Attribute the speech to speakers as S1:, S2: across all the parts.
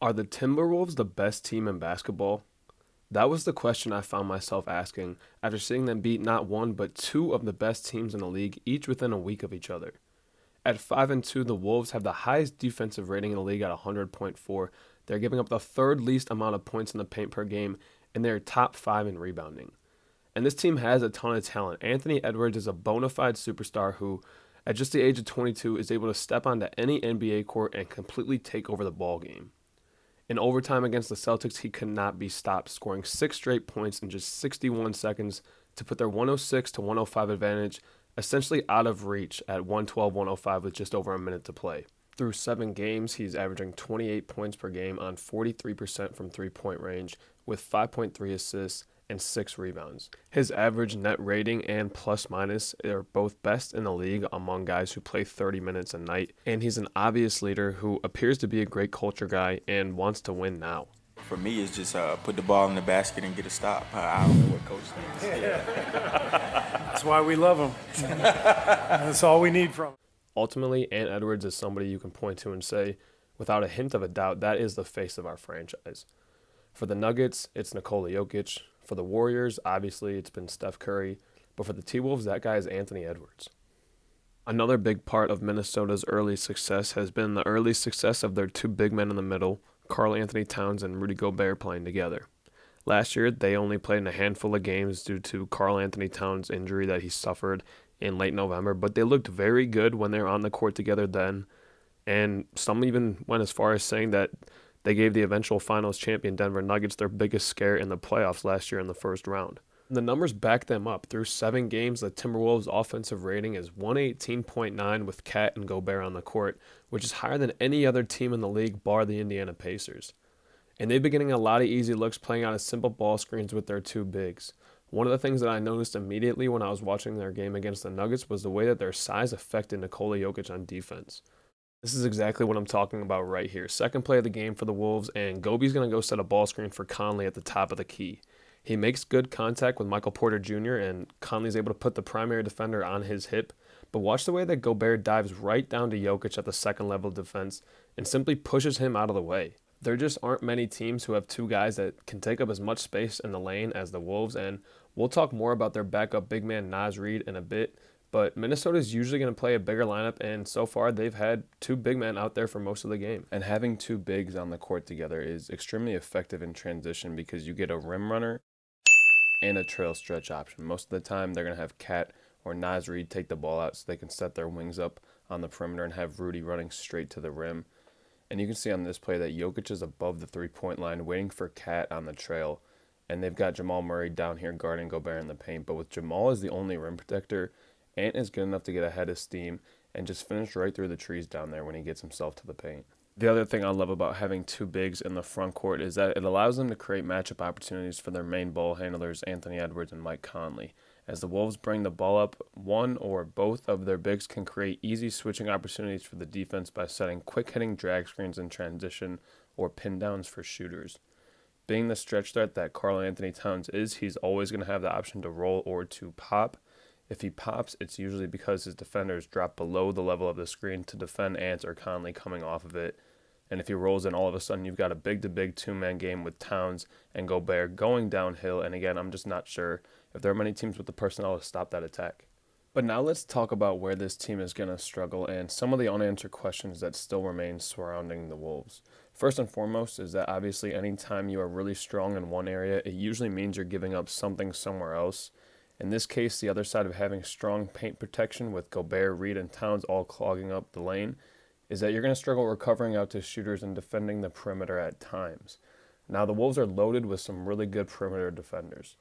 S1: Are the Timberwolves the best team in basketball? That was the question I found myself asking after seeing them beat not one but two of the best teams in the league, each within a week of each other. At 5 and 2, the Wolves have the highest defensive rating in the league at 100.4. They're giving up the third least amount of points in the paint per game, and they're top 5 in rebounding. And this team has a ton of talent. Anthony Edwards is a bona fide superstar who, at just the age of 22, is able to step onto any NBA court and completely take over the ball game. In overtime against the Celtics, he could not be stopped, scoring 6 straight points in just 61 seconds to put their 106 to 105 advantage essentially out of reach at 112-105 with just over a minute to play. Through 7 games, he's averaging 28 points per game on 43% from three-point range with 5.3 assists and 6 rebounds. His average net rating and plus minus are both best in the league among guys who play 30 minutes a night, and he's an obvious leader who appears to be a great culture guy and wants to win now.
S2: For me, it's just put the ball in the basket and get a stop. I don't know what coach thinks.
S3: That's why we love him. That's all we need from him.
S1: Ultimately, Ant Edwards is somebody you can point to and say, without a hint of a doubt, that is the face of our franchise. For the Nuggets, it's Nikola Jokic. For the Warriors, obviously, it's been Steph Curry. But for the T-Wolves, that guy is Anthony Edwards. Another big part of Minnesota's early success has been the early success of their two big men in the middle, Karl Anthony Towns and Rudy Gobert, playing together. Last year, they only played in a handful of games due to Karl Anthony Towns' injury that he suffered in late November, but they looked very good when they were on the court together then, and some even went as far as saying that they gave the eventual finals champion Denver Nuggets their biggest scare in the playoffs last year in the first round. The numbers back them up. Through 7 games, the Timberwolves' offensive rating is 118.9 with Cat and Gobert on the court, which is higher than any other team in the league bar the Indiana Pacers. And they've been getting a lot of easy looks playing out of simple ball screens with their two bigs. One of the things that I noticed immediately when I was watching their game against the Nuggets was the way that their size affected Nikola Jokic on defense. This is exactly what I'm talking about right here. Second play of the game for the Wolves, and Gobe's going to go set a ball screen for Conley at the top of the key. He makes good contact with Michael Porter Jr., and Conley's able to put the primary defender on his hip. But watch the way that Gobert dives right down to Jokic at the second level of defense and simply pushes him out of the way. There just aren't many teams who have two guys that can take up as much space in the lane as the Wolves, and we'll talk more about their backup big man Naz Reid in a bit, but Minnesota is usually going to play a bigger lineup, and so far they've had two big men out there for most of the game.
S4: And having two bigs on the court together is extremely effective in transition because you get a rim runner and a trail stretch option. Most of the time they're going to have Cat or Naz Reid take the ball out so they can set their wings up on the perimeter and have Rudy running straight to the rim. And you can see on this play that Jokic is above the three-point line waiting for Cat on the trail. And they've got Jamal Murray down here guarding Gobert in the paint. But with Jamal as the only rim protector, Ant is good enough to get ahead of steam and just finish right through the trees down there when he gets himself to the paint. The other thing I love about having two bigs in the front court is that it allows them to create matchup opportunities for their main ball handlers, Anthony Edwards and Mike Conley. As the Wolves bring the ball up, one or both of their bigs can create easy switching opportunities for the defense by setting quick-hitting drag screens in transition or pin downs for shooters. Being the stretch threat that Karl Anthony Towns is, he's always going to have the option to roll or to pop. If he pops, it's usually because his defenders drop below the level of the screen to defend Ant or Conley coming off of it. And if he rolls in, all of a sudden you've got a big-to-big two-man game with Towns and Gobert going downhill. And again, I'm just not sure if there are many teams with the personnel to stop that attack. But now let's talk about where this team is going to struggle and some of the unanswered questions that still remain surrounding the Wolves. First and foremost is that obviously anytime you are really strong in one area, it usually means you're giving up something somewhere else. In this case, the other side of having strong paint protection with Gobert, Reid, and Towns all clogging up the lane is that you're going to struggle recovering out to shooters and defending the perimeter at times. Now, the Wolves are loaded with some really good perimeter defenders.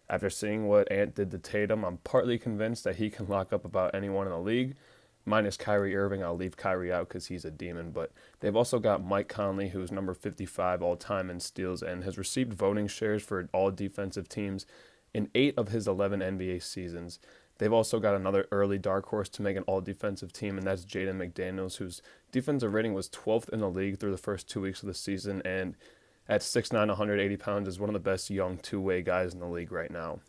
S4: After seeing what Ant did to Tatum, I'm partly convinced that he can lock up about anyone in the league. Minus Kyrie Irving, I'll leave Kyrie out because he's a demon. But they've also got Mike Conley, who's number 55 all-time in steals and has received voting shares for all defensive teams in 8 of his 11 NBA seasons. They've also got another early dark horse to make an all-defensive team, and that's Jaden McDaniels, whose defensive rating was 12th in the league through the first 2 weeks of the season, and at 6'9", 180 pounds, is one of the best young two-way guys in the league right now.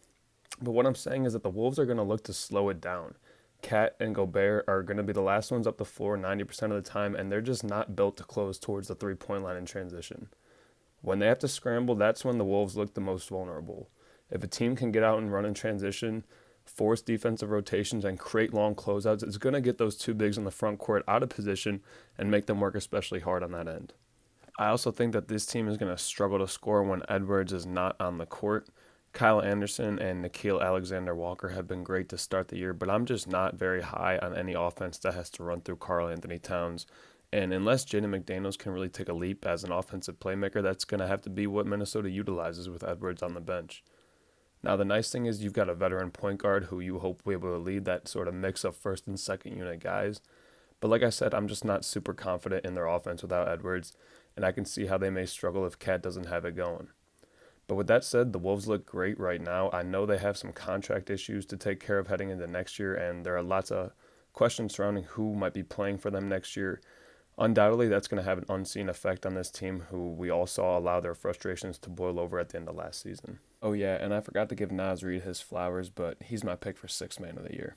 S4: But what I'm saying is that the Wolves are going to look to slow it down.
S1: Cat and Gobert are going to be the last ones up the floor 90% of the time, and they're just not built to close towards the three-point line in transition. When they have to scramble, that's when the Wolves look the most vulnerable. If a team can get out and run in transition, force defensive rotations, and create long closeouts, it's going to get those two bigs in the front court out of position and make them work especially hard on that end. I also think that this team is going to struggle to score when Edwards is not on the court. Kyle Anderson and Nickeil Alexander-Walker have been great to start the year, but I'm just not very high on any offense that has to run through Karl Anthony Towns. And unless Jaden McDaniels can really take a leap as an offensive playmaker, that's going to have to be what Minnesota utilizes with Edwards on the bench. Now, the nice thing is you've got a veteran point guard who you hope will be able to lead that sort of mix of first and second unit guys. But like I said, I'm just not super confident in their offense without Edwards, and I can see how they may struggle if Cat doesn't have it going. But with that said, the Wolves look great right now. I know they have some contract issues to take care of heading into next year, and there are lots of questions surrounding who might be playing for them next year. Undoubtedly, that's going to have an unseen effect on this team, who we all saw allow their frustrations to boil over at the end of last season. Oh yeah, and I forgot to give Naz Reid his flowers, but he's my pick for Sixth Man of the Year.